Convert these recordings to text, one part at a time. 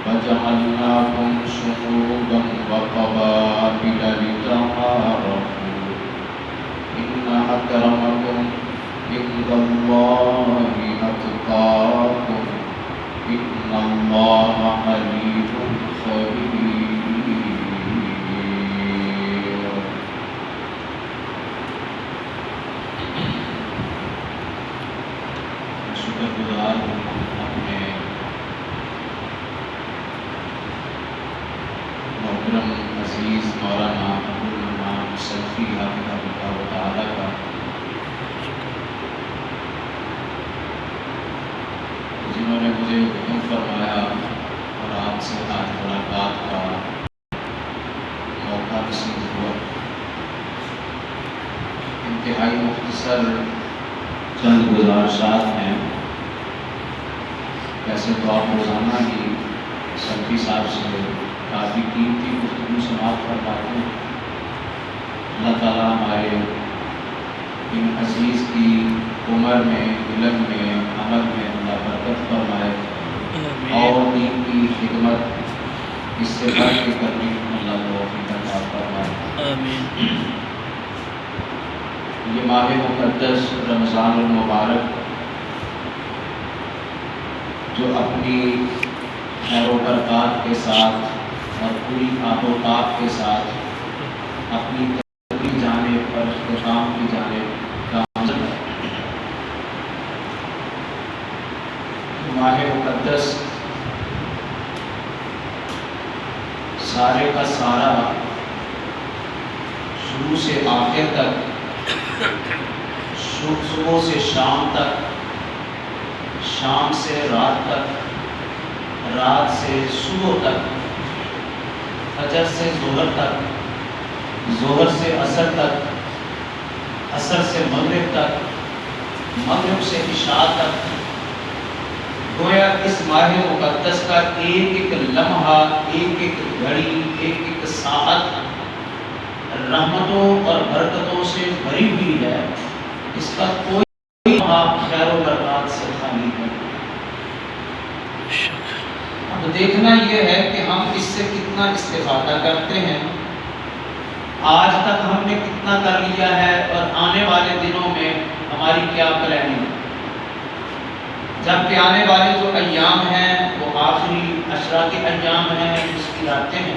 وجعلناكم شعوبا وقبائل لتعارفوا إن أكرمكم عند الله أتقاكم إن الله عليم خبير. شکر گزار ہوں اپنے محترم عزیز مولانا عبدالرحمن سلفی حافظہ اللہ تعالیٰ کا جنہوں نے مجھے حکم فرمایا اور آپ سے آج ملاقات کا موقع نصیب ہوا. انتہائی مختصر چند گزارشات ہیں. ویسے تو آپ روزانہ ہی سلفی صاحب سے کافی قیمتی گفتگو سماعت کر پاتے ہیں. اللہ تعالیٰ ہمارے ان عزیز کی عمر میں، علم میں، عمل میں اللہ برکت فرمائے اور دین کی خدمت اس سے بڑھ کے کرنے کی اللہ توفیق عطا فرمائے. یہ ماہ مقدس رمضان المبارک جو اپنی خیر و برکات کے ساتھ اور پوری آب و تاب کے ساتھ اپنی ترقی جانب پر اختتام کی جانب گامزن ہے. ماہ مقدس سارے کا سارا شروع سے آخر تک، صبح سے شام تک، شام سے رات تک، رات سے صبح تک، فجر سے ظہر تک، ظہر سے عصر تک، عصر سے مغرب تک، مغرب سے عشاء تک. گویا اس ماہ مقدس کا ایک ایک لمحہ، ایک ایک گھڑی، ایک ایک ساعت رحمتوں اور برکتوں سے بھری ہوئی ہے. اس کا کوئی لمحہ خیر و برکات سے خالی ہے. اب دیکھنا یہ ہے کہ ہم اس سے کتنا استفادہ کرتے ہیں. آج تک ہم نے کتنا کر لیا ہے اور آنے والے دنوں میں ہماری کیا پلاننگ ہے. جبکہ آنے والے جو ایام ہیں وہ آخری عشرہ کے ایام ہیں، جس کی راتیں ہیں،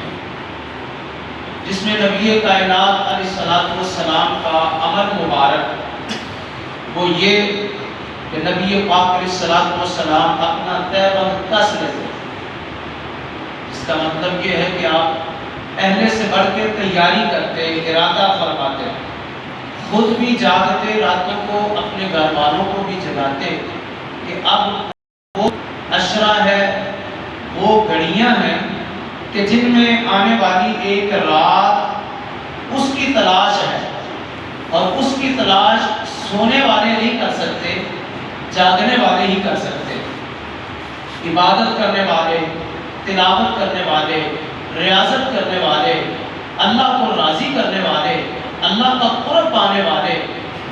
جس میں نبی کائنات علیہ الصلوۃ والسلام کا عمل مبارک وہ یہ کہ نبی پاک علیہ الصلوۃ والسلام اپنا تہبند کس لیتے. اس کا مطلب یہ ہے کہ آپ پہلے سے بڑھ کے تیاری کرتے، ارادہ فرماتے، خود بھی جاگتے، راتوں کو اپنے گھر والوں کو بھی جگاتے کہ اب وہ عشرہ ہے، وہ گھڑیاں ہیں کہ جن میں آنے والی ایک رات اس کی تلاش ہے. اور اس کی تلاش سونے والے نہیں کر سکتے، جاگنے والے ہی کر سکتے. عبادت کرنے والے، تلاوت کرنے والے، ریاضت کرنے والے، اللہ کو راضی کرنے والے، اللہ کا قرب پانے والے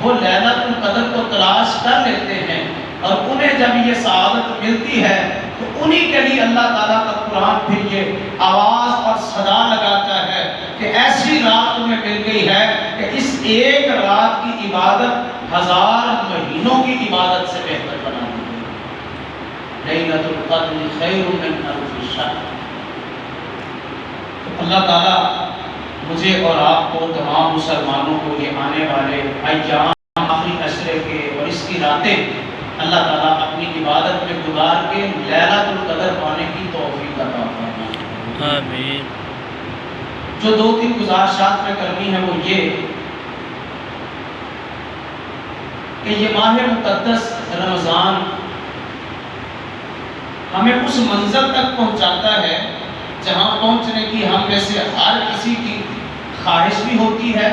وہ لیلۃ القدر کو تلاش کر لیتے ہیں. اور انہیں جب یہ سعادت ملتی ہے تو انہی کے لیے اللہ تعالیٰ کا قرآن پھر یہ آواز اور صدا لگاتا ہے کہ ایسی رات تمہیں مل گئی ہے کہ اس ایک رات کی عبادت 1000 مہینوں کی عبادت سے بہتر بنا دی ہے. لیلۃ القدر خیر من الف شہر. اللہ تعالیٰ مجھے اور آپ کو، تمام مسلمانوں کو یہ آنے والے ایام، آخری عشرے کے اور اس کی راتیں اللہ تعالیٰ اپنی عبادت میں گزار کے لیلۃ القدر پانے کی توفیق عطا فرمائے. آمین. جو 2-3 گزارشات میں کرنی ہے وہ یہ کہ یہ ماہ مقدس رمضان ہمیں اس منزل تک پہنچاتا ہے جہاں پہنچنے کی ہم میں سے ہر کسی کی خواہش بھی ہوتی ہے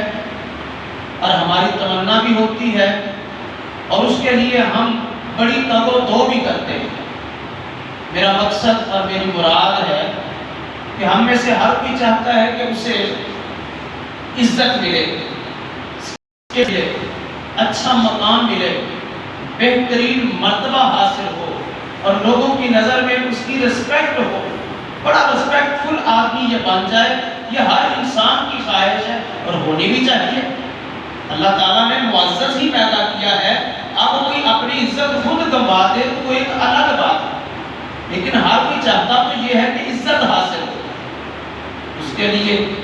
اور ہماری تمنا بھی ہوتی ہے، اور اس کے لیے ہم بڑی تگ و دو بھی کرتے ہیں. میرا مقصد اور میری مراد ہے کہ ہم میں سے ہر کوئی چاہتا ہے کہ اسے عزت ملے، اچھا مقام ملے، بہترین مرتبہ حاصل ہو اور لوگوں کی نظر میں اس کی رسپیکٹ ہو. بڑا ریسپیکٹفل آدمی یہ بن جائے، یہ ہر انسان کی خواہش ہے اور ہونی بھی چاہیے۔ اللہ تعالیٰ نے معزز ہی پیدا کیا ہے، اب کوئی اپنی عزت خود گنوا دے تو ایک الگ بات ہے، لیکن ہر کوئی چاہتا تو یہ ہے کہ عزت حاصل ہو۔ اس کے لیے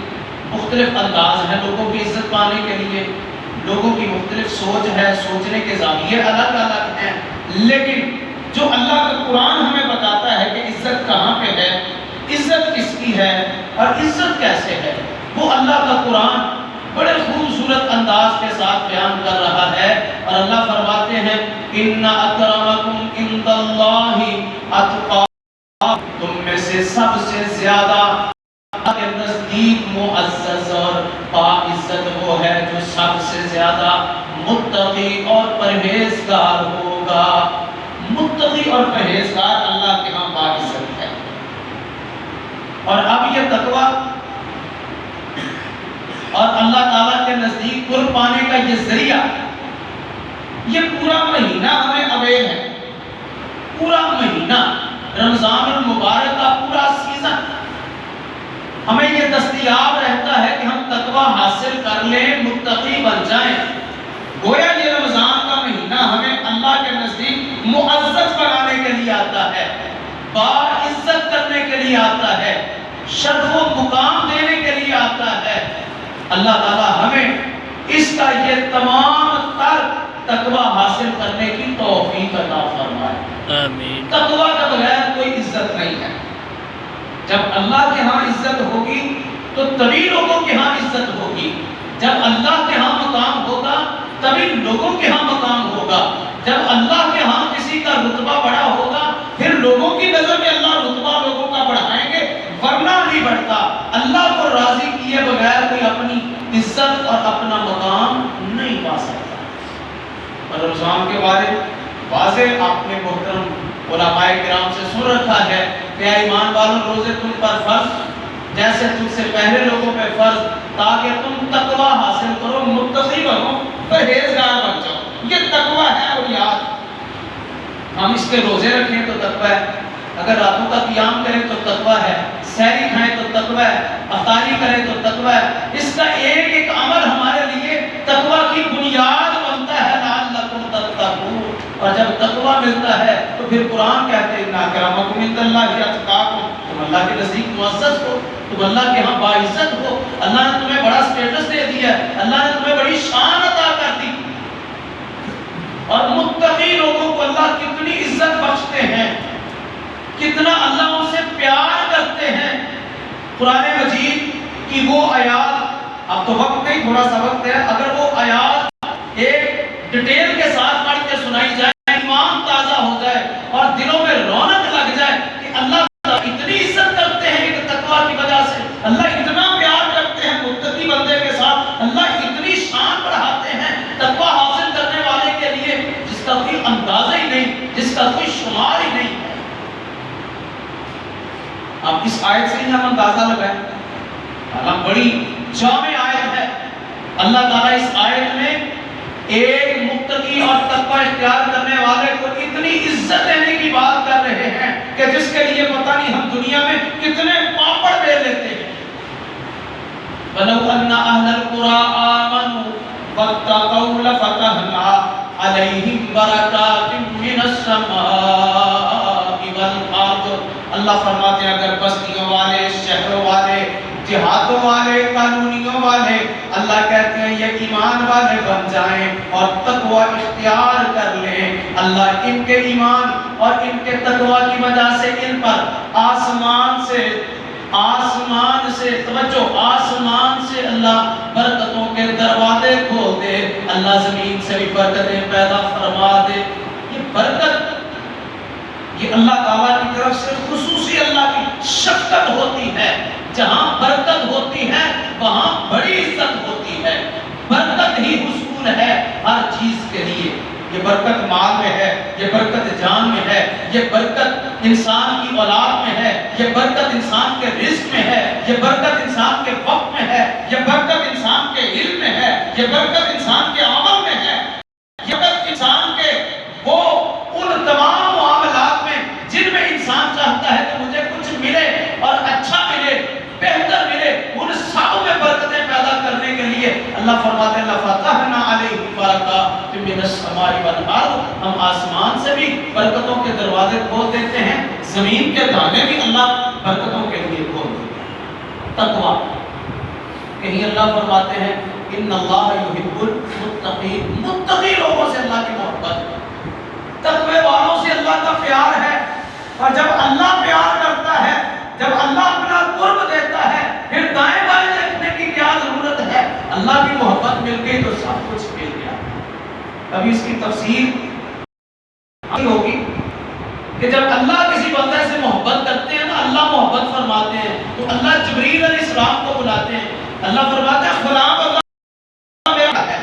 مختلف انداز ہیں لوگوں کی عزت پانے کے لیے، لوگوں کی مختلف سوچ ہے، سوچنے کے زاویے الگ الگ ہیں، لیکن جو اللہ کا قرآن ہمیں بتاتا ہے کہ عزت کہاں پہ ہے، عزت کس کی ہے اور عزت کیسے ہے، وہ اللہ کا قرآن بڑے خوبصورت انداز کے ساتھ بیان کر رہا ہے۔ اور اللہ فرماتے ہیں ان اکرمکم عند اللہ اتقاکم، تم میں سے سب سے زیادہ اللہ کے نزدیک معزز اور باعزت وہ ہے جو سب سے زیادہ متقی اور پرہیزگار ہوگا۔ متقی اور پرہیزگار اللہ کے ہاں باعزت ہے۔ اور اب یہ تقویٰ اور اللہ تعالیٰ کے نزدیک قرب پانے کا یہ ذریعہ، یہ پورا مہینہ ہمیں اویل ہے، پورا مہینہ رمضان المبارک کا پورا سیزن ہمیں یہ دستیاب رہتا ہے کہ ہم تقویٰ حاصل کر لیں، متقی بن جائیں۔ گویا یہ رمضان کا مہینہ ہمیں اللہ کے نزدیک معزز بنانے کے لیے آتا ہے، باعزت کرنے کے لیے آتا ہے، شرف و مقام دینے کے لیے آتا ہے۔ اللہ تعالیٰ ہمیں اس کا یہ تمام تر تقویٰ حاصل کرنے کی توفیق عطا فرمائے۔ آمین۔ تقویٰ کے بغیر کوئی عزت نہیں ہے۔ جب اللہ کے ہاں عزت ہوگی تو تبھی لوگوں کے ہاں عزت ہوگی، جب اللہ کے ہاں مقام ہوگا تبھی لوگوں کے ہاں مقام ہوگا، جب اللہ کے ہاں کسی کا رتبہ بڑا ہوگا پھر لوگوں کی نظر میں اللہ رتبہ لوگوں کا بڑھائیں گے، ورنہ نہیں بڑھتا۔ اللہ کو راضی کیے بغیر کوئی اپنی عزت اور اپنا مقام نہیں پا سکتا۔ اور رمضان کے بارے واضح آپ نے محترم علماء کرام سے سن رکھا ہے کہ اے ایمان والوں روزے تم پر فرض جیسے تم سے پہلے لوگوں پہ فرض، تاکہ تم تقویٰ حاصل کرو، متقی بنو، پرہیزگار بن جاؤ۔ یہ تقویٰ ہے اور یاد ہم اس کے روزے رکھیں تو تقویٰ ہے، اگر راتوں کا قیام کریں تو تقویٰ ہے، سحری کھائیں تو تقویٰ ہے، افطاری کریں تو تقویٰ ہے۔ اس کا ایک ایک عمل ہمارے لیے تقویٰ کی بنیاد بنتا ہے، لعلکم تتقون۔ اور جب تقویٰ ملتا ہے تو پھر قرآن کہتے ہیں ان اکرمکم عند اللہ اتقاکم، تم اللہ کے نزدیک معزز ہو، تم اللہ کے ہاں باعزت ہو، اللہ نے تمہیں بڑا سٹیٹس دے دیا ہے، اللہ نے تمہیں بڑی شان عطا کر دی۔ اور متقی لوگوں کو اللہ کتنی عزت بخشتے ہیں، کتنا اللہ ان سے پیار کرتے ہیں۔ قرآن مجید کی وہ آیات، اب تو وقت نہیں، تھوڑا سا وقت ہے، اگر وہ آیات ایک ڈیٹیل کے ساتھ پڑھ کے سنائی جائے، ایمان تازہ ہو جائے اور دلوں میں رونق لگ جائے کہ اللہ اتنی عزت کرتے ہیں ایک تقویٰ کی وجہ سے، اللہ اتنا پیار کرتے ہیں متقی بندے کے ساتھ، اللہ اتنی شان بڑھاتے ہیں تقویٰ حاصل کرنے والے کے لیے جس کا کوئی اندازہ ہی نہیں، جس کا کوئی شمار ہی نہیں ہے۔ اب اس آیت سے ہی ہم اندازہ لگائیں، اللہ بڑی جامع آیت ہے۔ اللہ تعالیٰ اس آیت میں ایک متقی اور تقویٰ اختیار کرنے والے کو اتنی عزت دینے کی بات کر رہے ہیں کہ جس کے لیے پتہ نہیں ہم دنیا میں کتنے پاپڑ بیل لیتے ہیں۔ وَلَوْ أَنَّ أَهْلَ الْقُرَىٰ آمَنُوا وَاتَّقَوْا لَفَتَحْنَا عَلَيْهِمْ بَرَكَاتٍ مِّنَ السَّمَاءِ وَالْأَرْضِ۔ اللہ فرماتے ہیں اگر بستیوں والے، شہروں والے، دیہاتوں والے، کالونیوں والے، اللہ کہتے ہیں یہ ایمان والے بن جائیں اور تقویٰ اختیار کر لیں، اللہ ان کے ایمان اور ان کے تقویٰ کی وجہ سے ان پر آسمان سے توجہ، آسمان سے اللہ برکتوں کے دروازے کھول دے، اللہ زمین سے بھی برکتیں پیدا فرما دے۔ یہ برکت یہ اللہ تعالیٰ کی طرف سے خصوصی اللہ کی شفقت ہوتی ہے۔ جہاں برکت ہوتی ہے وہاں بڑی عزت ہوتی ہے، برکت ہی حصول ہے ہر چیز کے لیے۔ یہ برکت مال میں ہے، یہ برکت جان میں ہے، یہ برکت انسان کی اولاد میں ہے، یہ برکت انسان کے رزق میں ہے، یہ برکت انسان کے وقت میں ہے، یہ برکت انسان کے علم میں ہے، یہ برکت انسان کے عمل میں ہے، یہ برکت انسان کے وہ ان تمام معاملات میں جن میں انسان چاہتا ہے کہ مجھے کچھ ملے اور اللہ فرماتے ہیں لفتحنا علیہم برکات من السماء والارض، ہم آسمان سے بھی برکتوں کے دروازے کھول دیتے ہیں، زمین کے دانے بھی اللہ برکتوں کے لیے کھول دیتے ہیں۔ تقوی، کہیں اللہ فرماتے ہیں ان اللہ یحب المتقین، متقی لوگوں سے اللہ کی محبت ہے، تقوی والوں سے اللہ کا پیار ہے۔ اور جب اللہ پیار کرتا ہے، جب اللہ اپنا قرب دیتا ہے، پھر دائیں بائیں دیکھنے کی کیا ضرورت ہے؟ اللہ کی محبت مل گئی تو سب کچھ مل گیا۔ کبھی اس کی تفسیر ہوگی کہ جب اللہ کسی بندے سے محبت کرتے ہیں نا، اللہ محبت فرماتے ہیں تو اللہ جبریل علیہ السلام کو بلاتے ہیں، اللہ فرماتے ہیں فلاں بندہ میرا ہے،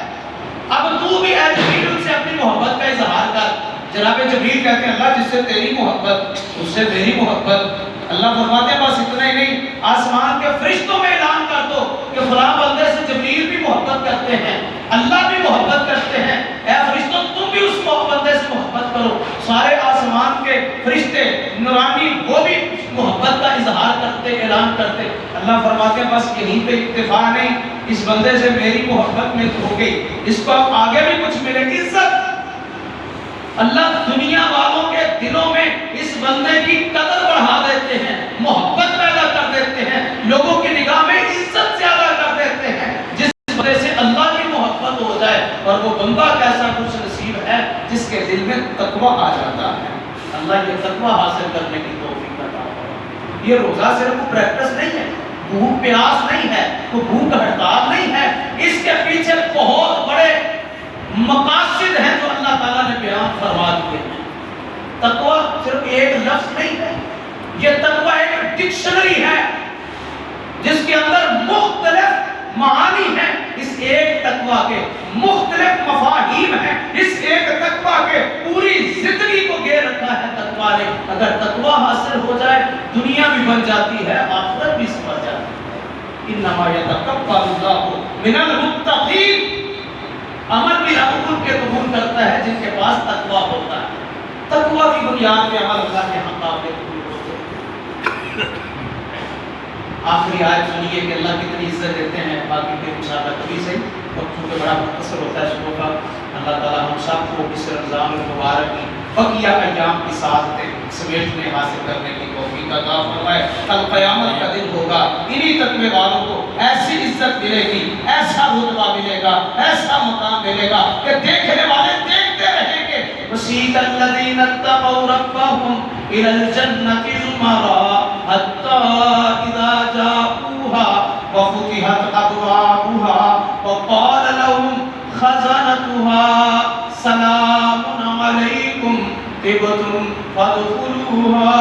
اب تو بھی اے جبریل ان سے اپنی محبت کا اظہار کر۔ جناب جبریل کہتے ہیں اللہ جس سے تیری محبت اس سے میری محبت۔ اللہ فرماتے ہیں بس اتنا ہی نہیں، آسمان کے فرشتوں میں اعلان کر دو کہ فلاں بندے سے جبریل بھی محبت کرتے ہیں، اللہ بھی محبت کرتے ہیں، اے فرشتوں تم بھی اس بندے سے محبت کرو۔ سارے آسمان کے فرشتے نورانی وہ بھی محبت کا اظہار کرتے، اعلان کرتے۔ اللہ فرماتے ہیں بس یہیں پہ اکتفا نہیں، اس بندے سے میری محبت میں ہو گئی، اس کو آگے بھی کچھ ملے، عزت۔ اللہ دنیا والوں کے دلوں میں اس بندے کی قدر بڑھا دیتے ہیں، محبت پیدا کر دیتے ہیں، لوگوں کی نگاہ میں عزت زیادہ کر دیتے ہیں، جس وجہ سے اللہ کی محبت ہو جائے۔ اور وہ بندہ کیسا خوش نصیب ہے جس کے دل میں تقوی آ جاتا ہے۔ اللہ یہ تقوی حاصل کرنے کی توفیق عطا فرمائے۔ یہ روزہ صرف پریکٹس نہیں ہے، بھوک پیاس نہیں ہے، وہ بھوک ہڑتال نہیں ہے، اس کے پیچھے بہت بڑے مقاصد ہیں جو اللہ تعالیٰ نے بیان فرما دیے ہیں۔ تقوی صرف ایک لفظ نہیں ہے، یہ تقوی ایک ڈکشنری ہے جس کے اندر مختلف معانی ہیں، اس ایک تقوی کے مختلف مفاہیم ہیں، اس ایک تقوی کے پوری زندگی کو گھیر رکھا ہے تقوی نے۔ اگر تقوی حاصل ہو جائے دنیا بھی بن جاتی ہے، آخرت بھی سنور جاتی ہے۔ انما یتقبل اللہ من المتقین، عمل بھی رب کے قبول کرتا ہے جن کے پاس تقوی ہوتا ہے۔ تقوی کی بنیاد پہ عمل اللہ کے ہاں قابل قبول ہوتے ہیں۔ آخری آیت سنیے کہ اللہ کتنی عزت دیتے ہیں، باقی پھر انشاءاللہ کبھی صحیح، وقت چونکہ بڑا مختصر ہوتا ہے صبح کا۔ اللہ تعالیٰ ہم سب کو اس رمضان المبارک کی بقیہ ایام کی سعادتیں سمیٹنے حاصل کرنے کی توفیق عطا فرمائے۔ کل قیامت کا دن ہوگا، انہی تقوی والوں کو ایسی عزت ملے گی، ایسا رتبہ ملے گا، ایسا مقام ملے گا کہ دیکھنے والے دیکھتے رہیں گے۔ وَسِيقَ الَّذِينَ اتَّقَوْا رَبَّهُمْ إِلَى الْجَنَّةِ زُمَرًا حَتَّى إِذَا جَاءُوهَا وَفُتِحَتْ أَبْوَابُهَا وَقَالَ لَهُمْ خَزَنَتُهَا سَلَامٌ عَلَيْكُمْ طِبْتُمْ فَادْخُلُوهَا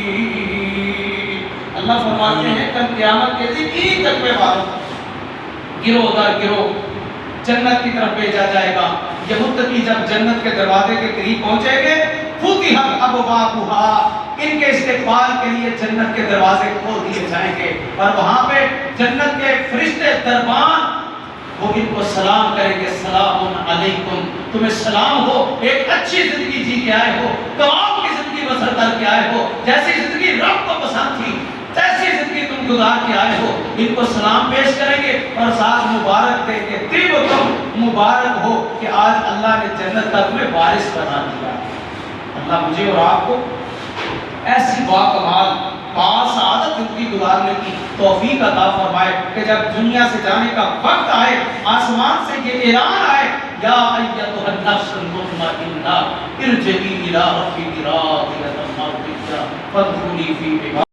خَالِدِينَ۔ اللہ فرماتے ہیں کل قیامت کے دن انہی تقوی والوں گروہ در گروہ جنت کی طرف بھیجا جائے گا۔ یہ متقی جب جنت کے دروازے کے قریب پہنچیں گے، فتحت ابوابها، ان کے استقبال کے لیے جنت کے دروازے کھول دیے جائیں گے، اور وہاں پہ جنت کے فرشتے دربان وہ ان کو سلام کریں گے، سلام علیکم، تمہیں سلام ہو، ایک اچھی زندگی جی کے آئے ہو، کمال کی زندگی بسر کر کے آئے ہو، جیسی زندگی رب کو پسند تھی ایسی زندگی تم گزار کے آئے ہو۔ ان کو سلام پیش کریں گے اور ساتھ مبارک دیں گے، طیبتم، مبارک ہو کہ آج اللہ نے جنت کا تمہیں وارث بنا دیا۔ اللہ مجھے اور آپ کو ایسی باکمال سعادت زندگی گزارنے کی توفیق عطا فرمائے کہ جب دنیا سے جانے کا وقت آئے، آسمان سے یہ اعلان آئے، یا ایتھا النفس المطمئنہ ارجعی الی ربک راضیۃ مرضیہ فادخلی فی عبادی۔